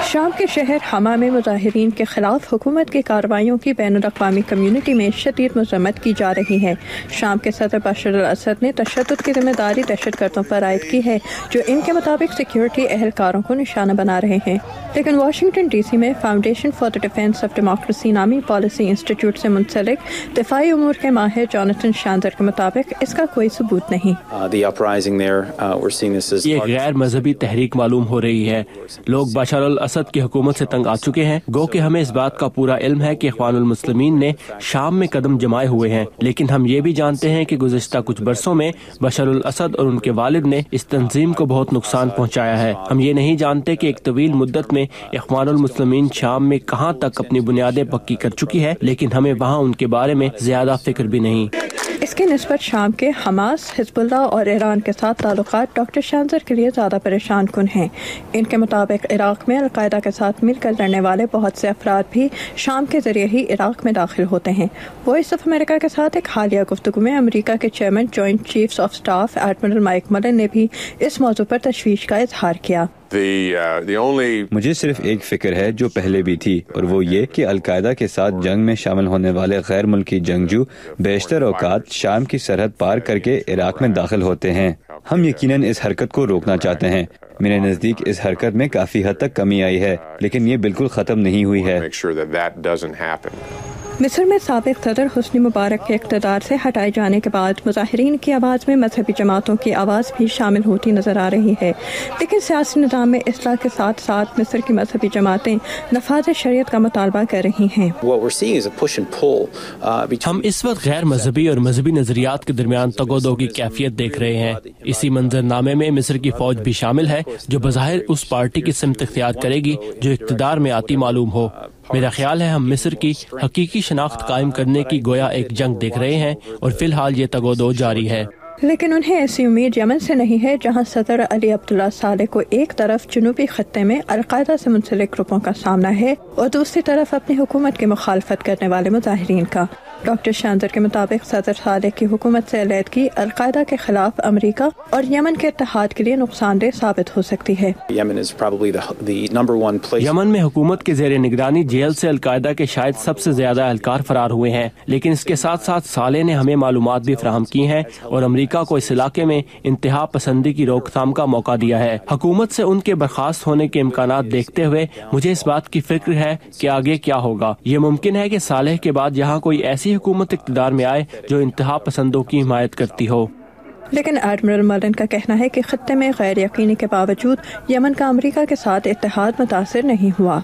शाम के शहर हमा में मुजाहिरीन के खिलाफ हुकूमत की कार्रवाइयों की बैनुल-अक़वामी कम्यूनिटी में शदीद मज़म्मत की जा रही है। शाम के सदर बशर अल-असद ने तशद्दुद की जिम्मेदारी दहशतगर्दों पर आयद की है जो इनके मुताबिक सिक्योरिटी एहलकारों को निशाना बना रहे हैं, लेकिन वाशिंगटन DC में foundation for the defence of democracy नामी पॉलिसी इंस्टीट्यूट से मुंसलिक दिफाई उमूर के माहिर जॉनथन शांदर के मुताबिक इसका कोई सबूत नहीं। ये गैर मजहबी तहरीक मालूम हो रही है। लोग बशर अल-असद की हुकूमत से तंग आ चुके हैं। गो कि हमें इस बात का पूरा इल्म है कि इख्वानुल मुस्लिमीन ने शाम में कदम जमाए हुए हैं, लेकिन हम ये भी जानते हैं कि गुज़िश्ता कुछ बरसों में बशर अल-असद और उनके वालिद ने इस तंजीम को बहुत नुकसान पहुँचाया है। हम ये नहीं जानते कि एक तवील मुद्दत में इख्वानुल मुस्लिमीन शाम में कहाँ तक अपनी बुनियादें पक्की कर चुकी है, लेकिन हमें वहाँ उनके बारे में ज्यादा फिक्र भी नहीं। इसकी निस्बत शाम के हमास, हिजबुल्लाह और ईरान के साथ ताल्लुकात डॉक्टर शांजर के लिए ज़्यादा परेशान कुन हैं। इनके मुताबिक इराक में अलकायदा के साथ मिलकर लड़ने वाले बहुत से अफराद भी शाम के जरिए ही इराक में दाखिल होते हैं। वॉइस ऑफ अमेरिका के साथ एक हालिया गुफ्तगू में अमेरिका के chairman joint chiefs of staff admiral Mike Mullen ने भी इस मौजू पर तशवीश का इजहार किया। मुझे सिर्फ एक फिक्र है जो पहले भी थी, और वो ये कि अलकायदा के साथ जंग में शामिल होने वाले गैर मुल्की जंगजू बेशतर औकात शाम की सरहद पार करके इराक में दाखिल होते हैं। हम यकीनन इस हरकत को रोकना चाहते हैं। मेरे नज़दीक इस हरकत में काफ़ी हद तक कमी आई है, लेकिन ये बिल्कुल ख़त्म नहीं हुई है। मिस्र में साबिक सदर हुस्नी मुबारक के इक़्तिदार से हटाए जाने के बाद मुजाहिरीन की आवाज़ में मजहबी जमातों की आवाज़ भी शामिल होती नजर आ रही है, लेकिन सियासी निज़ाम में इस्लाह के साथ साथ मिस्र की मजहबी जमातें नफाज़ शरीयत का मुतालबा कर रही हैं। हम इस वक्त गैर मजहबी और मजहबी नजरियात के दरमियान तगोदो की कैफियत देख रहे हैं। इसी मंजरनामे में मिस्र की फौज भी शामिल है जो बज़ाहिर उस पार्टी की सिमत इख्तियार करेगी जो इक़्तिदार में आती मालूम हो। मेरा ख्याल है हम मिस्र की हकीकी शनाख्त कायम करने की गोया एक जंग देख रहे हैं और फिलहाल ये तगोदो जारी है। लेकिन उन्हें ऐसी उम्मीद यमन से नहीं है, जहां सदर अली अब्दुल्ला सालेह को एक तरफ जनूबी खत्ते में अलकायदा से मुंसलिक ग्रुपों का सामना है और दूसरी तरफ अपनी हुकूमत की मुखालफत करने वाले मुजाहिरीन का। डॉक्टर शांजर के मुताबिक सदर सालेह की हुकूमत से अलहदगी अलकायदा के खिलाफ अमरीका और यमन के इत्तेहाद के लिए नुकसानदेह साबित हो सकती है। यमन में हुकूमत के जेर निगरानी जेल से अलकायदा के शायद सबसे ज्यादा एहलकार फरार हुए हैं, लेकिन इसके साथ साथ सालेह ने हमें मालूमात भी फराहम की हैं और अमरीका को इस इलाके में इंतहा पसंदी की रोकथाम का मौका दिया है। हुकूमत से उनके बर्खास्त होने के इम्कानात देखते हुए मुझे इस बात की फिक्र है कि आगे क्या होगा। ये मुमकिन है कि सालेह के बाद यहाँ कोई ऐसी हुकूमत इक़्तिदार में आए जो इंतहा पसंदों की हिमायत करती हो। लेकिन एडमिरल मलन का कहना है कि खत्ते में गैर यकीनी के बावजूद यमन का अमरीका के साथ इत्तेहाद मुतासिर नहीं हुआ।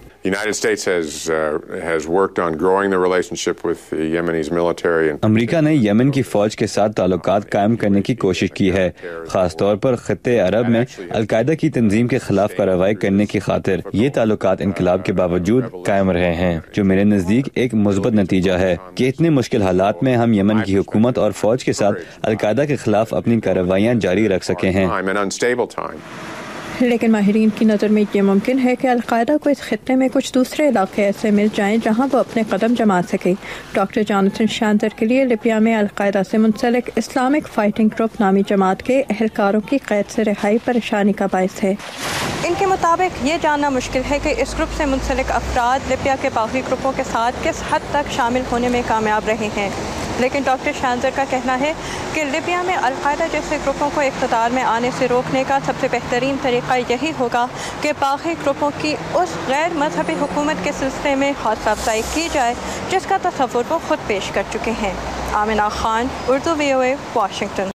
अमरीका ने यमन की फौज के साथ ताल्लुकात कायम करने की कोशिश की है, खास तौर पर खत्ते अरब में अलकायदा की तंजीम के खिलाफ कार्रवाई करने की खातिर। ये ताल्लुकात इनकलाब के बावजूद कायम रहे हैं, जो मेरे नज़दीक एक मुस्बत नतीजा है कि इतने मुश्किल हालात में हम यमन की हुकूमत और फौज के साथ अलकायदा के खिलाफ अपनी कार्रवाइयाँ जारी रख सके हैं। लेकिन माहिरीन की नज़र में ये मुमकिन है कि अलकायदा को इस खित्ते में कुछ दूसरे इलाके ऐसे मिल जाएं जहां वो अपने कदम जमा सके। डॉक्टर जॉनथन शांजर के लिए लिबिया में अलकायदा से मुंसलिक इस्लामिक फाइटिंग ग्रुप नामी जमात के एहलकारों की कैद से रिहाई परेशानी का बायस है। इनके मुताबिक ये जानना मुश्किल है कि इस ग्रुप से मुंसलिक अफराद लिबिया के बाकी ग्रुपों के साथ किस हद तक शामिल होने में कामयाब रहे हैं, लेकिन डॉक्टर शांजर का कहना है कि लिबिया में अलकायदा जैसे ग्रुपों को इक़्तिदार में आने से रोकने का सबसे बेहतरीन तरीका यही होगा कि बाकी ग्रुपों की उस गैर मजहबी हुकूमत के सिलसिले में हौसला अफजाई की जाए जिसका तसव्वुर वो खुद पेश कर चुके हैं। Amina Khan, Urdu VOA, Washington.